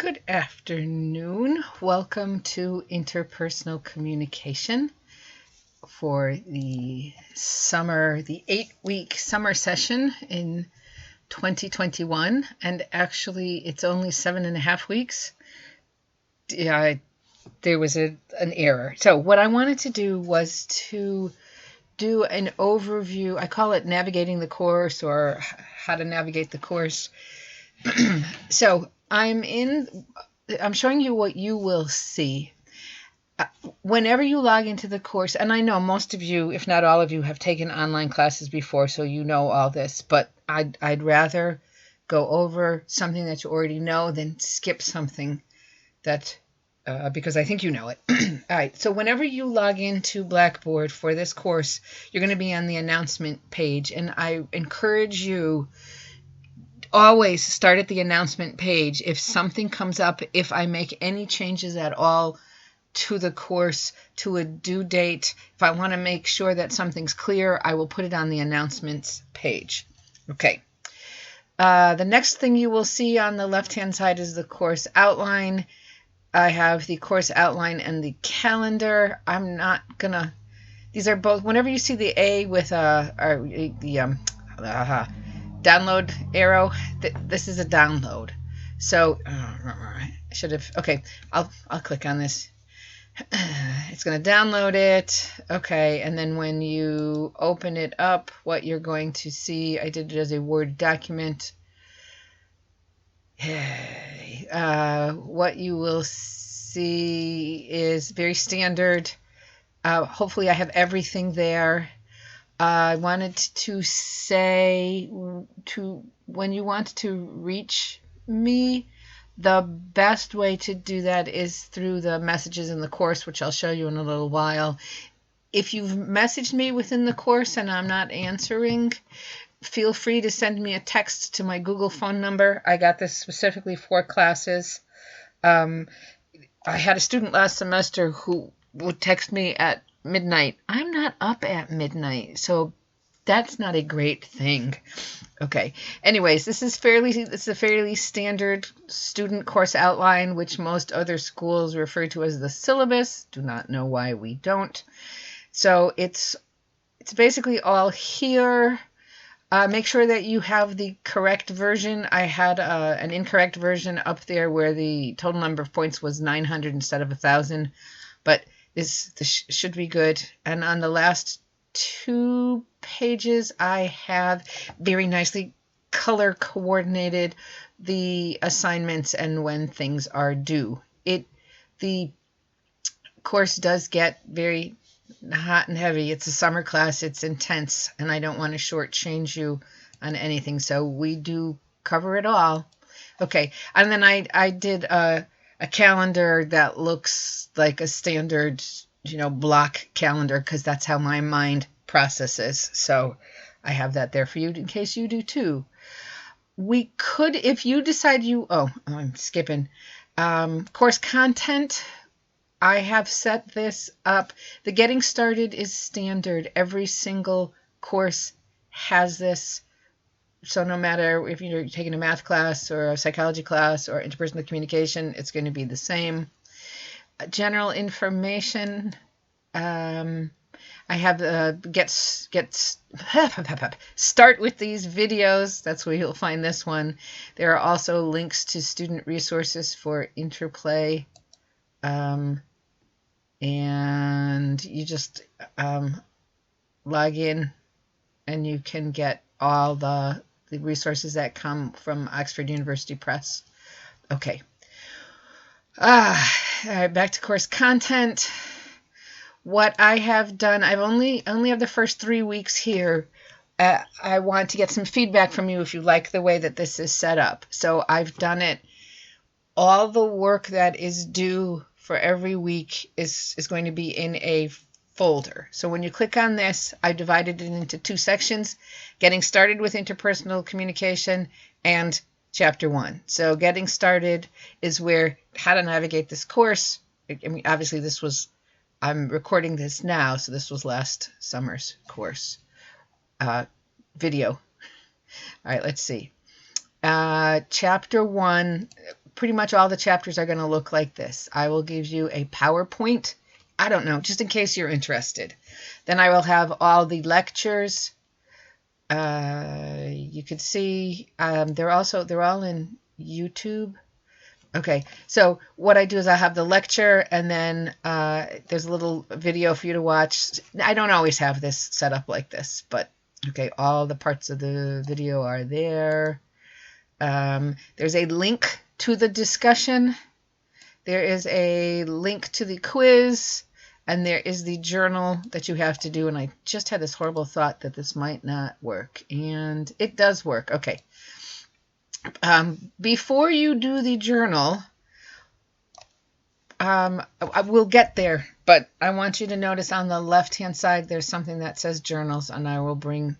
Good afternoon. Welcome to Interpersonal Communication for the 8-week summer session in 2021. And actually, it's only 7.5 weeks. There was an error. So what I wanted to do was to do an overview. I call it navigating the course, or how to navigate the course. So I'm showing you what you will see whenever you log into the course. And I know most of you, if not all of you, have taken online classes before, so you know all this, but I'd rather go over something that you already know than skip something that because I think you know it. All right, so whenever you log into Blackboard for this course, you're going to be on the announcement page, and I encourage you always start at the announcement page. If something comes up, if I make any changes at all to the course, to a due date, if I want to make sure that something's clear, I will put it on the announcements page. Okay. The next thing you will see on the left-hand side is the course outline. I have the course outline and the calendar. I'm not gonna. These are both. Whenever you see the A with download arrow, this is a download. So I should have. Okay, I'll click on this. It's going to download it. Okay, and then when you open it up, what you're going to see, I did it as a Word document. What you will see is very standard. Hopefully I have everything there. I wanted to say, when you want to reach me, the best way to do that is through the messages in the course, which I'll show you in a little while. If you've messaged me within the course and I'm not answering, feel free to send me a text to my Google phone number. I got this specifically for classes. I had a student last semester who would text me at midnight. I'm not up at midnight, so that's not a great thing. Okay. Anyways, this is a fairly standard student course outline, which most other schools refer to as the syllabus. Do not know why we don't. So it's basically all here. Make sure that you have the correct version. I had an incorrect version up there where the total number of points was 900 instead of 1,000, but this should be good. And on the last 2 pages, I have very nicely color coordinated the assignments and when things are due. The course does get very hot and heavy. It's a summer class. It's intense, and I don't want to shortchange you on anything, so we do cover it all. Okay, and then I did a calendar that looks like a standard, block calendar, because that's how my mind processes. So I have that there for you in case you do too. We could, if you decide I'm skipping. Course content, I have set this up. The getting started is standard. Every single course has this. So no matter if you're taking a math class or a psychology class or interpersonal communication, it's going to be the same. General information, I have start with these videos. That's where you'll find this one. There are also links to student resources for Interplay. And you just log in and you can get all the resources that come from Oxford University Press. Okay. All right, back to course content. What I have done, I've only have the first 3 weeks here. I want to get some feedback from you if you like the way that this is set up. So I've done it. All the work that is due for every week is going to be in a folder. So when you click on this, I divided it into 2 sections, getting started with interpersonal communication and chapter 1. So getting started is where how to navigate this course. I mean, obviously I'm recording this now, so this was last summer's course video. All right, let's see. Chapter 1, pretty much all the chapters are going to look like this. I will give you a PowerPoint. I don't know, just in case you're interested. Then I will have all the lectures. You could see they're all in YouTube. Okay, so what I do is I have the lecture, and then there's a little video for you to watch. I don't always have this set up like this, but okay, all the parts of the video are there. There's a link to the discussion. There is a link to the quiz, and there is the journal that you have to do. And I just had this horrible thought that this might not work, and it does work. Okay. Before you do the journal, I will get there, but I want you to notice on the left-hand side there's something that says journals, and I'll bring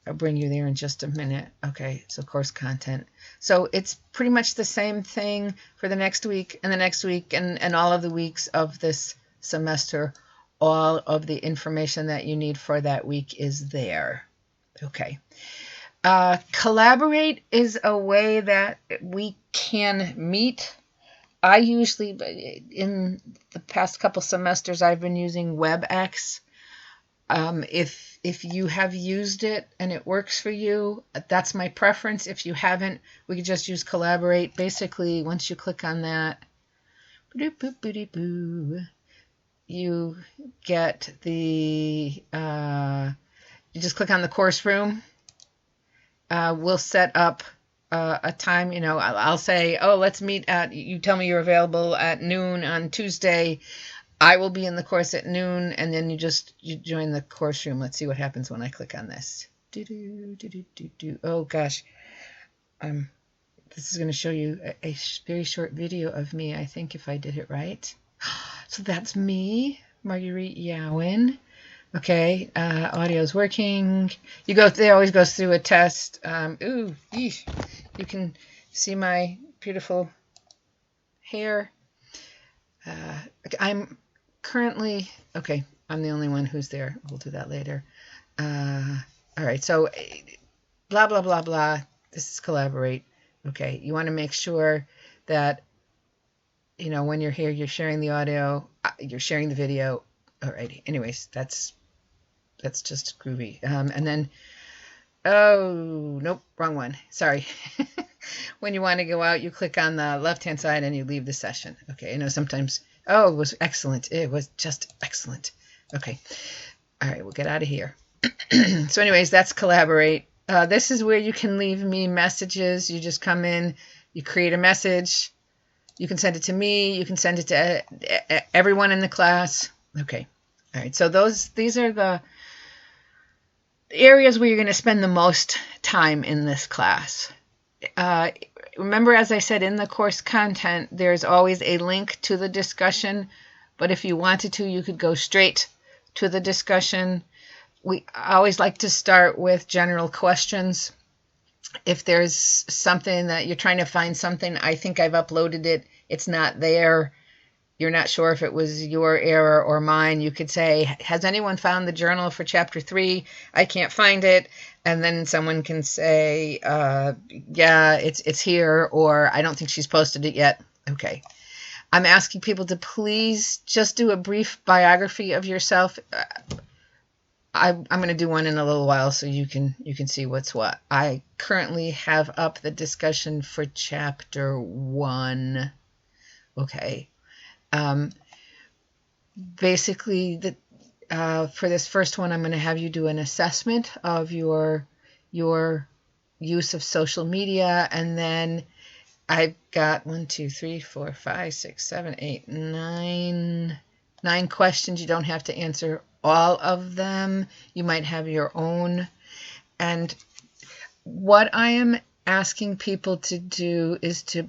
you there in just a minute. Okay, so course content. So it's pretty much the same thing for the next week and the next week and all of the weeks of this semester. All of the information that you need for that week is there. Okay. Collaborate is a way that we can meet. I usually, in the past couple semesters, I've been using WebEx. If you have used it and it works for you, that's my preference. If you haven't, we could just use Collaborate. Basically, once you click on that, you get the, you just click on the course room. We'll set up a time, I'll say, oh, let's meet you tell me you're available at noon on Tuesday. I will be in the course at noon, and then you join the course room. Let's see what happens when I click on this. Oh, gosh. This is going to show you a very short video of me, I think, if I did it right. So that's me, Marguerite Yowen. Okay, audio is working. It always goes through a test. You can see my beautiful hair. I'm currently, okay, I'm the only one who's there. We'll do that later. All right, so blah, blah, blah, blah. This is Collaborate. Okay, you want to make sure that, when you're here, you're sharing the audio, you're sharing the video. All right, anyways, that's just groovy. And then, oh, nope, wrong one. Sorry. When you want to go out, you click on the left-hand side and you leave the session. Okay, sometimes, oh, it was excellent. It was just excellent. Okay, all right, we'll get out of here. So anyways, that's Collaborate. This is where you can leave me messages. You just come in, you create a message. You can send it to me. You can send it to everyone in the class. Okay, all right, so these are the areas where you're going to spend the most time in this class. Remember, as I said, in the course content, there's always a link to the discussion, but if you wanted to, you could go straight to the discussion. I always like to start with general questions. If there's something that you're trying to find something, I think I've uploaded it, it's not there, you're not sure if it was your error or mine, you could say, has anyone found the journal for chapter 3? I can't find it. And then someone can say, yeah, it's here, or I don't think she's posted it yet. Okay. I'm asking people to please just do a brief biography of yourself. I'm going to do one in a little while so you can see what's what. I currently have up the discussion for chapter 1. Okay. Basically, for this first one, I'm going to have you do an assessment of your use of social media, and then I've got 1, 2, 3, 4, 5, 6, 7, 8, 9 questions. You don't have to answer all of them. You might have your own. And what I am asking people to do is to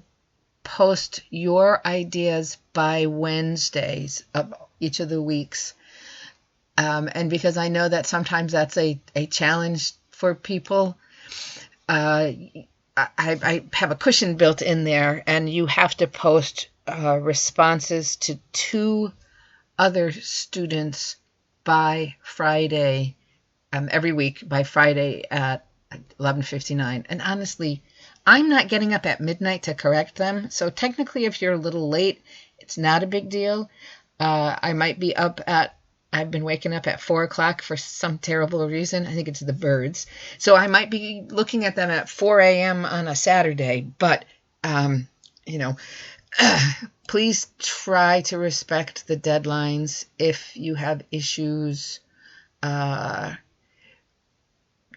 post your ideas by Wednesdays of each of the weeks. And because I know that sometimes that's a challenge for people, I have a cushion built in there, and you have to post responses to 2 other students by Friday, every week by Friday at 11:59. And honestly, I'm not getting up at midnight to correct them. So technically, if you're a little late, it's not a big deal. I might be up at, I've been waking up at 4 o'clock for some terrible reason. I think it's the birds. So I might be looking at them at 4 a.m. on a Saturday. But, you know, please try to respect the deadlines. If you have issues, yeah,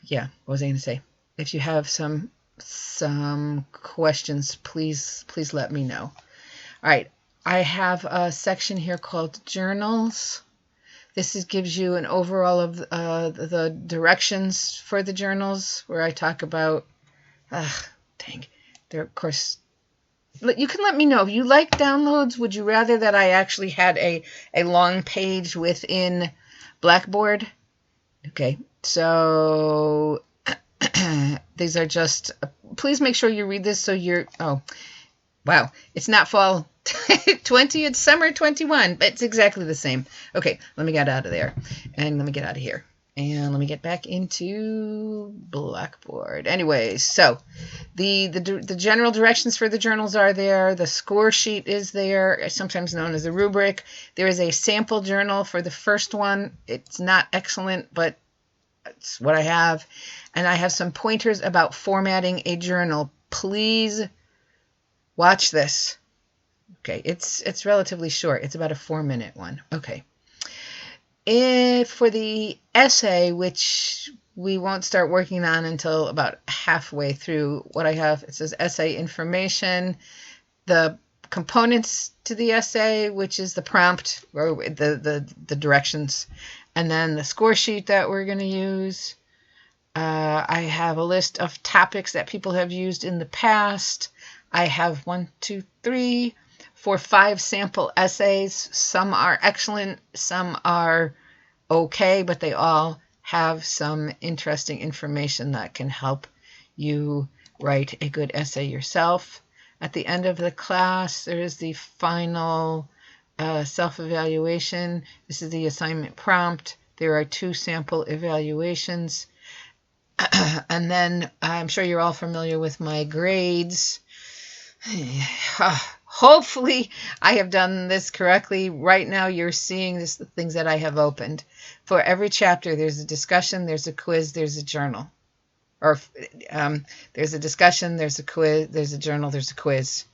what was I going to say? If you have some questions, please let me know. All right, I have a section here called journals. This gives you an overall of the directions for the journals, where I talk about, dang, there, of course, you can let me know if you like downloads. Would you rather that I actually had a long page within Blackboard? Okay, so these are just, please make sure you read this so you're, oh, wow, it's not fall 20, it's summer 21, but it's exactly the same. Okay, let me get out of there, and let me get out of here, and let me get back into Blackboard. Anyways, so the general directions for the journals are there. The score sheet is there, sometimes known as a rubric. There is a sample journal for the first one. It's not excellent, but it's what I have. And I have some pointers about formatting a journal. Please watch this. Okay, it's relatively short. It's about a 4-minute one. Okay. For the essay, which we won't start working on until about halfway through, what I have, it says essay information, the components to the essay, which is the prompt, or the directions, and then the score sheet that we're going to use. I have a list of topics that people have used in the past. I have 1, 2, 3, 4, 5 sample essays. Some are excellent, some are okay, but they all have some interesting information that can help you write a good essay yourself. At the end of the class, there is the final self-evaluation. This is the assignment prompt. There are 2 sample evaluations. And then I'm sure you're all familiar with my grades. Hopefully I have done this correctly. Right now you're seeing this, the things that I have opened. For every chapter, there's a discussion, there's a quiz, there's a journal. Or there's a discussion, there's a quiz, there's a journal, there's a quiz.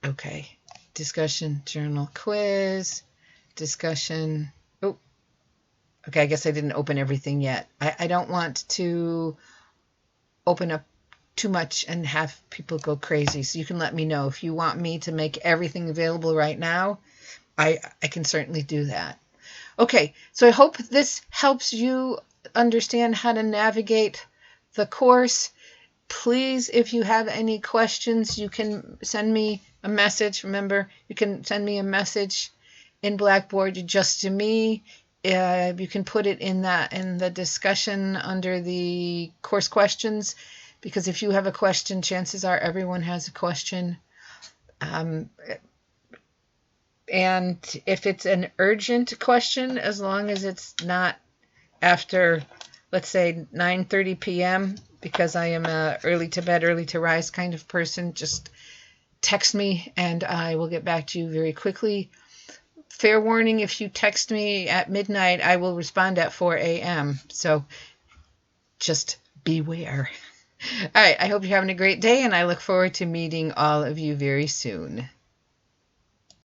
Okay, discussion, journal, quiz, discussion. Oh, okay, I guess I didn't open everything yet. I don't want to open up too much and have people go crazy. So you can let me know if you want me to make everything available right now. I can certainly do that. Okay, so I hope this helps you understand how to navigate the course. Please, if you have any questions, you can send me a message. Remember, you can send me a message in Blackboard just to me. You can put it in the discussion under the course questions, because if you have a question, chances are everyone has a question. And if it's an urgent question, as long as it's not after, let's say, 9:30 p.m., because I am a early to bed, early to rise kind of person, just text me and I will get back to you very quickly. Fair warning, if you text me at midnight, I will respond at 4 a.m. So just beware. All right, I hope you're having a great day, and I look forward to meeting all of you very soon.